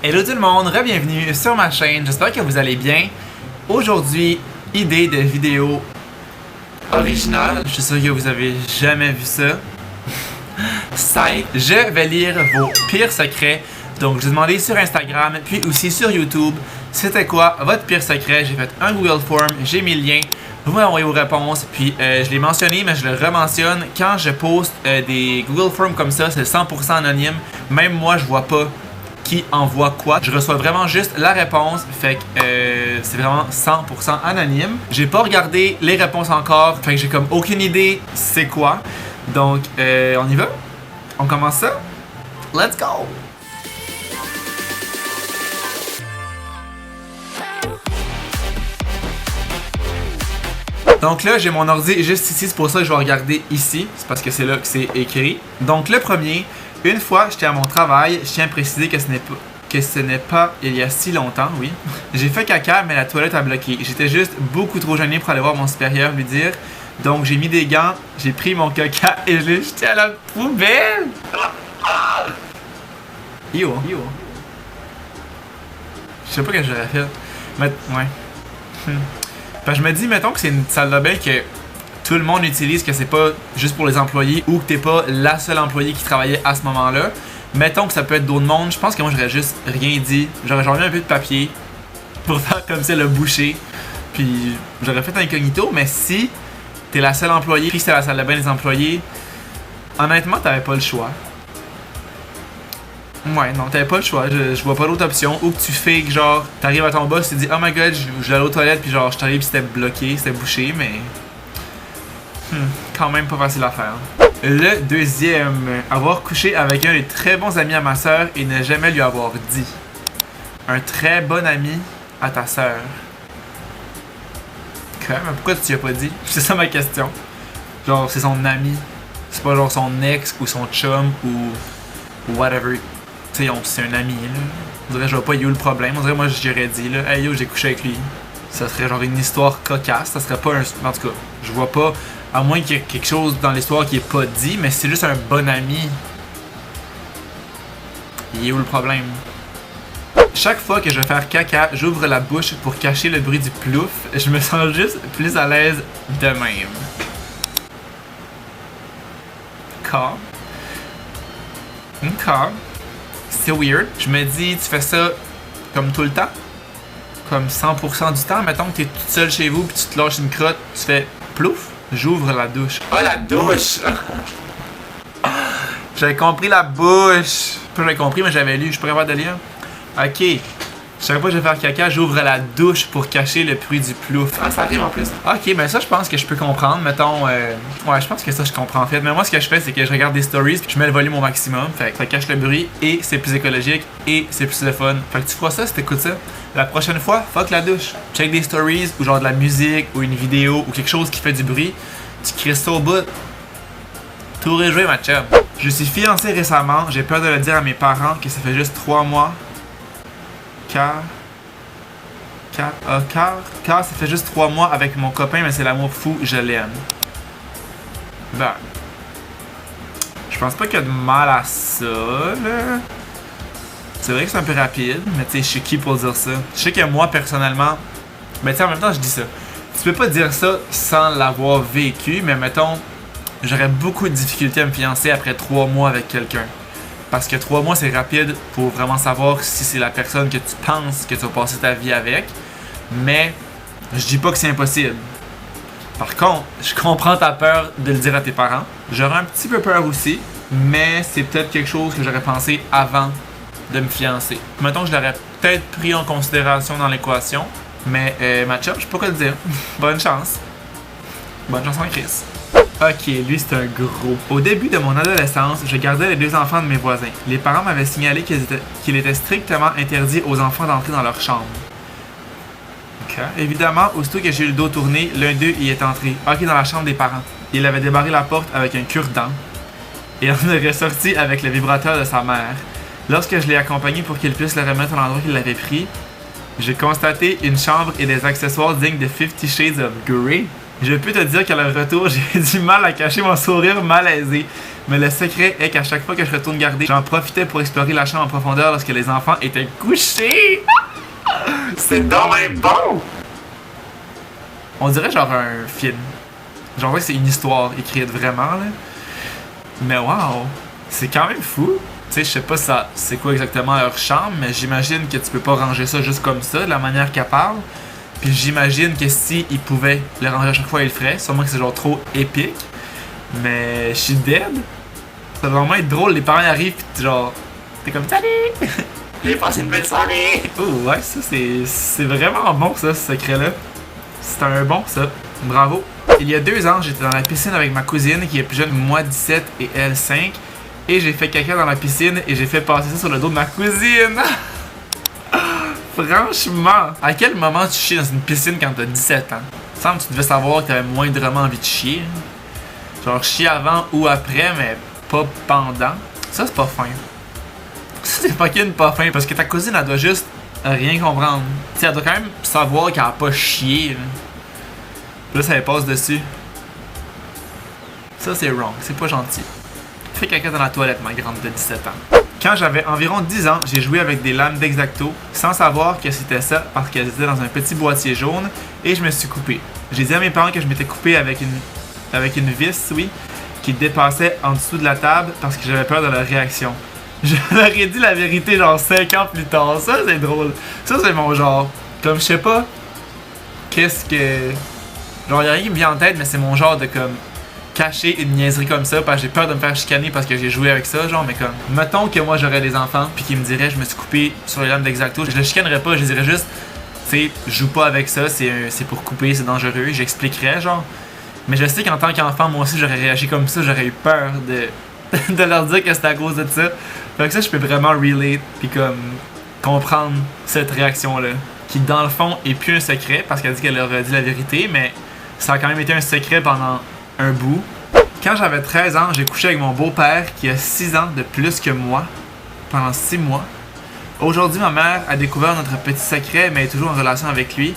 Hello tout le monde, bienvenue sur ma chaîne, j'espère que vous allez bien. Aujourd'hui, idée de vidéo originale, je suis sûr que vous avez jamais vu ça. Je vais lire vos pires secrets, donc je vous ai demandé sur Instagram, puis aussi sur YouTube, c'était quoi votre pire secret. J'ai fait un Google Form, j'ai mis le lien, vous m'avez envoyé vos réponses, puis je l'ai mentionné, mais je le rementionne. Quand je poste des Google Forms comme ça, c'est 100% anonyme, même moi je vois pas qui envoie quoi. Je reçois vraiment juste la réponse, fait que c'est vraiment 100% anonyme. J'ai pas regardé les réponses encore, fait que j'ai comme aucune idée c'est quoi. Donc on y va? On commence ça? Let's go! Donc là, j'ai mon ordi juste ici, c'est pour ça que je vais regarder ici, c'est parce que c'est là que c'est écrit. Donc le premier, une fois j'étais à mon travail, je tiens à préciser que ce n'est pas il y a si longtemps, oui. J'ai fait caca, mais la toilette a bloqué. J'étais juste beaucoup trop gêné pour aller voir mon supérieur lui dire. Donc j'ai mis des gants, j'ai pris mon caca et je l'ai jeté à la poubelle. Yo. Je sais pas ce que j'aurais fait. Mais ouais. Parce que je me dis, mettons que c'est une salle de bain que tout le monde utilise, que c'est pas juste pour les employés ou que t'es pas la seule employée qui travaillait à ce moment-là. Mettons que ça peut être d'autres mondes, je pense que moi j'aurais juste rien dit. J'aurais mis un peu de papier pour faire comme ça le boucher. Puis j'aurais fait incognito, mais si t'es la seule employée puis que c'est la salle de bain des employés, honnêtement t'avais pas le choix. Ouais, non, t'avais pas le choix, je vois pas d'autre option. Ou que tu fais que genre, t'arrives à ton boss, tu te dis oh my god, je vais aller aux toilettes, puis genre, je t'arrive, puis c'était bloqué, c'était bouché, mais. Quand même pas facile à faire. Le deuxième, avoir couché avec un des très bons amis à ma soeur et ne jamais lui avoir dit. Un très bon ami à ta soeur. Quoi? Mais pourquoi tu y as pas dit? C'est ça ma question. Genre, c'est son ami. C'est pas genre son ex ou son chum ou whatever. Tu sais, c'est un ami, là. On dirait, je vois pas, il y a eu le problème. On dirait, moi, j'aurais dit, là, hey yo, j'ai couché avec lui. Ça serait genre une histoire cocasse. Ça serait pas un. En tout cas, je vois pas. À moins qu'il y ait quelque chose dans l'histoire qui est pas dit, mais c'est juste un bon ami. Il est où le problème? Chaque fois que je vais faire caca, j'ouvre la bouche pour cacher le bruit du plouf. Je me sens juste plus à l'aise de même. C'est weird. Je me dis, tu fais ça comme tout le temps? Comme 100% du temps? Mettons que t'es toute seule chez vous puis tu te lâches une crotte, tu fais plouf? J'ouvre la douche. Oh, la douche! J'avais compris la bouche. Pas j'avais compris, mais j'avais lu. Je pourrais voir de lire. Ok. Chaque fois que je vais faire caca, j'ouvre la douche pour cacher le bruit du plouf. Ah, ça arrive en plus. Ok, ben ça, je pense que je peux comprendre. Mettons, ouais, je pense que ça, je comprends en fait. Mais moi, ce que je fais, c'est que je regarde des stories puis je mets le volume au maximum. Fait que ça cache le bruit et c'est plus écologique et c'est plus le fun. Fait que tu feras ça si t'écoutes ça. La prochaine fois, fuck la douche. Check des stories ou genre de la musique ou une vidéo ou quelque chose qui fait du bruit. Tu cries ça au bout. Tout réjouir, ma chum. Je suis fiancé récemment. J'ai peur de le dire à mes parents que ça fait juste 3 mois. Car ça fait juste 3 mois avec mon copain, mais c'est l'amour fou, je l'aime. Ben. Je pense pas qu'il y a de mal à ça, là. C'est vrai que c'est un peu rapide, mais tu sais, je suis qui pour dire ça? Je sais que moi, personnellement, mais tu sais, en même temps, je dis ça. Tu peux pas dire ça sans l'avoir vécu, mais mettons, j'aurais beaucoup de difficultés à me fiancer après 3 mois avec quelqu'un. Parce que 3 mois, c'est rapide pour vraiment savoir si c'est la personne que tu penses que tu vas passer ta vie avec. Mais je dis pas que c'est impossible. Par contre, je comprends ta peur de le dire à tes parents. J'aurais un petit peu peur aussi, mais c'est peut-être quelque chose que j'aurais pensé avant de me fiancer. Mettons que je l'aurais peut-être pris en considération dans l'équation, mais ma chum, je sais pas quoi te dire. Bonne chance. Bonne chance en crise. Ok, lui c'est un gros. Au début de mon adolescence, je gardais les 2 enfants de mes voisins. Les parents m'avaient signalé qu'il était strictement interdit aux enfants d'entrer dans leur chambre. Ok. Évidemment, aussitôt que j'ai eu le dos tourné, l'un d'eux y est entré. Ok, dans la chambre des parents. Il avait débarré la porte avec un cure-dent et en est ressorti avec le vibrateur de sa mère. Lorsque je l'ai accompagné pour qu'il puisse le remettre à l'endroit qu'il l'avait pris, j'ai constaté une chambre et des accessoires dignes de 50 Shades of Grey. Je peux te dire qu'à leur retour, j'ai du mal à cacher mon sourire malaisé. Mais le secret est qu'à chaque fois que je retourne garder, j'en profitais pour explorer la chambre en profondeur lorsque les enfants étaient couchés. C'est dommage bon! On dirait genre un film. Genre que c'est une histoire écrite vraiment là. Mais wow! C'est quand même fou. Tu sais, je sais pas ça, c'est quoi exactement leur chambre, mais j'imagine que tu peux pas ranger ça juste comme ça, de la manière qu'elle parle. Puis j'imagine que si ils pouvaient le ranger à chaque fois, ils le feraient. Sûrement que c'est genre trop épique. Mais je suis dead. Ça va vraiment être drôle, les parents arrivent pis genre... T'es comme salut! J'ai passé une belle soirée! Oh ouais, ça c'est vraiment bon ça, ce secret-là. C'est un bon ça. Bravo. Il y a 2 ans, j'étais dans la piscine avec ma cousine qui est plus jeune que moi, 17 et elle 5. Et j'ai fait caca dans la piscine et j'ai fait passer ça sur le dos de ma cousine. Franchement, à quel moment tu chies dans une piscine quand t'as 17 ans? Il me semble que tu devais savoir que t'avais moindrement envie de chier. Genre chier avant ou après, mais pas pendant. Ça, c'est pas fin. Ça, c'est fucking pas fin parce que ta cousine, elle doit juste rien comprendre. Tu sais, elle doit quand même savoir qu'elle a pas chié. Là. Puis là, ça elle passe dessus. Ça, c'est wrong. C'est pas gentil. Fais caca dans la toilette, ma grande de 17 ans. Quand j'avais environ 10 ans, j'ai joué avec des lames d'X-Acto sans savoir que c'était ça parce qu'elles étaient dans un petit boîtier jaune et je me suis coupé. J'ai dit à mes parents que je m'étais coupé avec une vis, oui, qui dépassait en dessous de la table parce que j'avais peur de leur réaction. Je leur ai dit la vérité genre 5 ans plus tard. Ça, c'est drôle. Ça, c'est mon genre. Comme je sais pas qu'est-ce que... Genre, y'a rien qui me vient en tête, mais c'est mon genre de comme... cacher une niaiserie comme ça parce que j'ai peur de me faire chicaner parce que j'ai joué avec ça, genre, mais comme mettons que moi j'aurais des enfants puis qu'ils me diraient je me suis coupé sur les lames d'X-Acto, je le chicanerais pas, je dirais juste tu sais, je joue pas avec ça, c'est pour couper, c'est dangereux, j'expliquerais genre. Mais je sais qu'en tant qu'enfant, moi aussi j'aurais réagi comme ça, j'aurais eu peur de leur dire que c'était à cause de ça. Fait que ça je peux vraiment relate puis comme comprendre cette réaction là qui dans le fond est plus un secret parce qu'elle dit qu'elle leur a dit la vérité, mais ça a quand même été un secret pendant un bout. Quand j'avais 13 ans, j'ai couché avec mon beau-père qui a 6 ans de plus que moi pendant 6 mois. Aujourd'hui, ma mère a découvert notre petit secret mais est toujours en relation avec lui.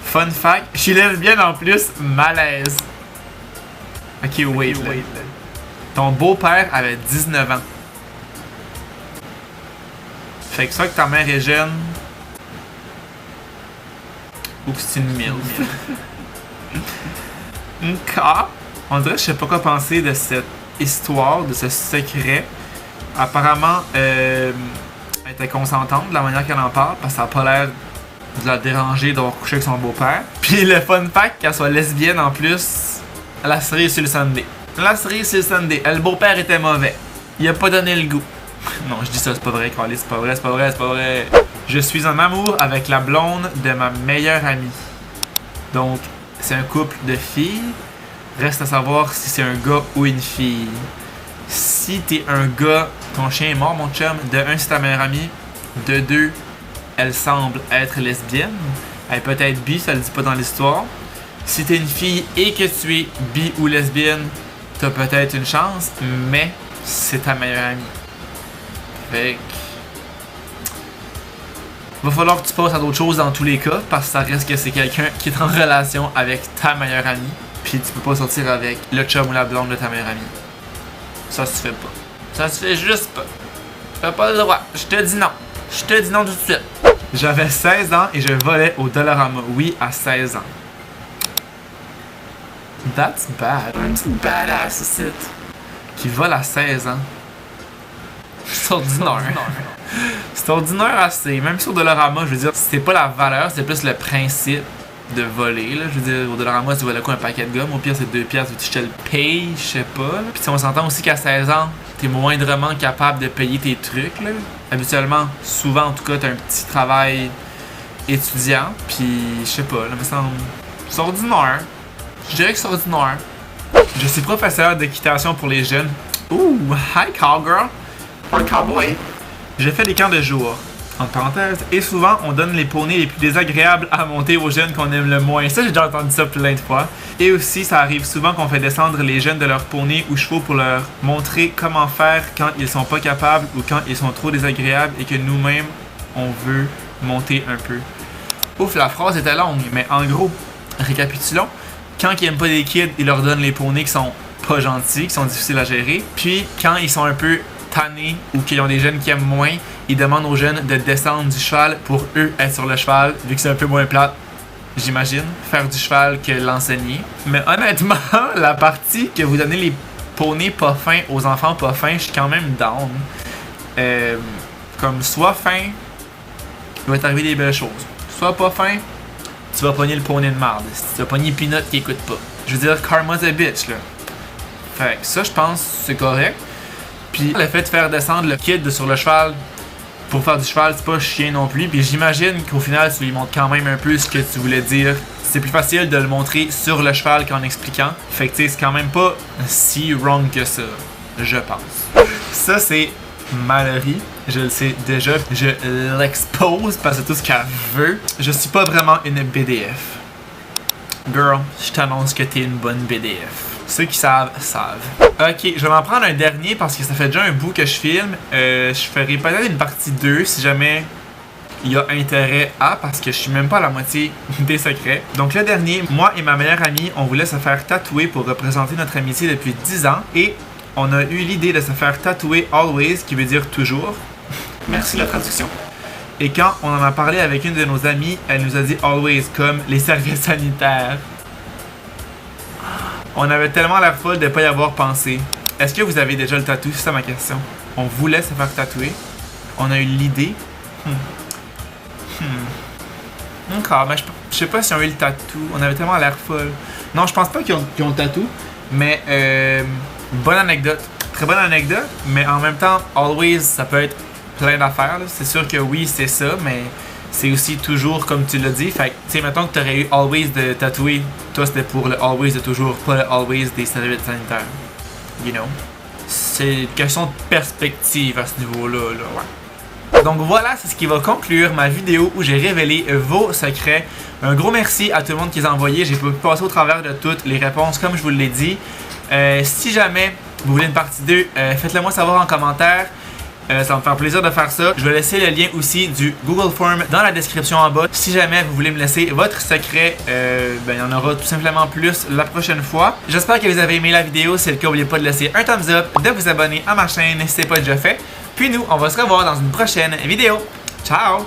Fun fact, je suis lesbienne en plus, malaise. Ok, wait. Ton beau-père avait 19 ans. Fait que soit que ta mère est jeune ou que c'est une milf. On dirait que je sais pas quoi penser de cette histoire, de ce secret. Apparemment, elle était consentante de la manière qu'elle en parle, parce que ça a pas l'air de la déranger d'avoir couché avec son beau-père. Puis le fun fact, qu'elle soit lesbienne en plus, la cerise sur le sundae. La cerise sur le sundae. Le beau-père était mauvais. Il a pas donné le goût. Non, je dis ça, c'est pas vrai, Carly, c'est pas vrai. Je suis en amour avec la blonde de ma meilleure amie. Donc, c'est un couple de filles. Reste à savoir si c'est un gars ou une fille. Si t'es un gars, ton chien est mort, mon chum. De 1, c'est ta meilleure amie. De 2, elle semble être lesbienne. Elle peut être bi, ça le dit pas dans l'histoire. Si t'es une fille et que tu es bi ou lesbienne, t'as peut-être une chance, mais c'est ta meilleure amie. Fait que... va falloir que tu passes à d'autres choses dans tous les cas, parce que ça reste que c'est quelqu'un qui est en relation avec ta meilleure amie. Puis tu peux pas sortir avec le chum ou la blonde de ta meilleure amie. Ça se fait pas. Ça se fait juste pas. T'as pas le droit. Je te dis non. Je te dis non tout de suite. J'avais 16 ans et je volais au Dollarama. Oui, à 16 ans. That's bad. C'est badass, c'est qui vole à 16 ans. C'est ordinaire. C'est ordinaire assez. Même sur Dollarama, je veux dire, c'est pas la valeur, c'est plus le principe de voler, là. Je veux dire, au Dollarama, tu volais quoi, un paquet de gomme? Au pire, c'est 2 piastres, tu te le payes, je sais pas, là. Puis on s'entend aussi qu'à 16 ans, t'es moindrement capable de payer tes trucs, là. Habituellement, souvent, en tout cas, t'as un petit travail étudiant, puis je sais pas, là, me semble... C'est ordinaire. Je dirais que c'est ordinaire. Je suis professeur d'équitation pour les jeunes. Ouh, hi cowgirl. Or cowboy. Je fais des camps de jour. Entre parenthèses, et souvent on donne les poneys les plus désagréables à monter aux jeunes qu'on aime le moins. Ça, j'ai déjà entendu ça plein de fois. Et aussi, ça arrive souvent qu'on fait descendre les jeunes de leurs poneys ou chevaux pour leur montrer comment faire quand ils sont pas capables ou quand ils sont trop désagréables et que nous-mêmes, on veut monter un peu. Ouf, la phrase était longue, mais en gros, récapitulons. quand ils aiment pas des kids, ils leur donnent les poneys qui sont pas gentils, qui sont difficiles à gérer. Puis quand ils sont un peu tannés ou qu'ils ont des jeunes qui aiment moins, ils demandent aux jeunes de descendre du cheval pour eux être sur le cheval, vu que c'est un peu moins plate, j'imagine, faire du cheval que l'enseigner. Mais honnêtement, la partie que vous donnez les poneys pas fins aux enfants pas fins, je suis quand même down. Comme soit fin, il va t'arriver des belles choses. Soit pas fin, tu vas pogner le poney de marde. Tu vas pogner Peanut qui écoute pas. Je veux dire, karma's a bitch, là. Fait que ça, je pense, c'est correct. Puis le fait de faire descendre le kid sur le cheval pour faire du cheval, c'est pas chien non plus. Puis j'imagine qu'au final, tu lui montres quand même un peu ce que tu voulais dire. C'est plus facile de le montrer sur le cheval qu'en expliquant. Fait que tu sais, c'est quand même pas si wrong que ça, je pense. Ça, c'est Mallory. Je le sais déjà. Je l'expose parce que c'est tout ce qu'elle veut. Je suis pas vraiment une BDF. Girl, je t'annonce que t'es une bonne BDF. Ceux qui savent, savent. Ok, je vais m'en prendre un dernier parce que ça fait déjà un bout que je filme. Je ferai peut-être une partie 2 si jamais il y a intérêt à, parce que je suis même pas à la moitié des secrets. Donc le dernier, moi et ma meilleure amie, on voulait se faire tatouer pour représenter notre amitié depuis 10 ans. Et on a eu l'idée de se faire tatouer Always, qui veut dire toujours. Merci la traduction. Et quand on en a parlé avec une de nos amies, elle nous a dit Always, comme les serviettes sanitaires. On avait tellement l'air folle de ne pas y avoir pensé. Est-ce que vous avez déjà le tatou? C'est ça ma question. On voulait se faire tatouer. On a eu l'idée. Encore, mais je sais pas si on a eu le tatou. On avait tellement l'air folle. Non, je pense pas qu'ils ont le tatou. Mais bonne anecdote. Très bonne anecdote. Mais en même temps, Always, ça peut être plein d'affaires. C'est sûr que oui, c'est ça, mais c'est aussi toujours comme tu l'as dit. Fait que, tu sais, mettons que tu aurais eu Always de tatouer. Toi, c'était pour le Always de toujours, pas le Always des serviettes sanitaires. You know? C'est une question de perspective à ce niveau-là, ouais. Donc voilà, c'est ce qui va conclure ma vidéo où j'ai révélé vos secrets. Un gros merci à tout le monde qui les a envoyés. J'ai pu passer au travers de toutes les réponses, comme je vous l'ai dit. Si jamais vous voulez une partie 2, faites-le moi savoir en commentaire. Ça va me faire plaisir de faire ça. Je vais laisser le lien aussi du Google Form dans la description en bas. Si jamais vous voulez me laisser votre secret, il y en aura tout simplement plus la prochaine fois. J'espère que vous avez aimé la vidéo. Si c'est le cas, n'oubliez pas de laisser un thumbs up, de vous abonner à ma chaîne si ce n'est pas déjà fait. Puis nous, on va se revoir dans une prochaine vidéo. Ciao!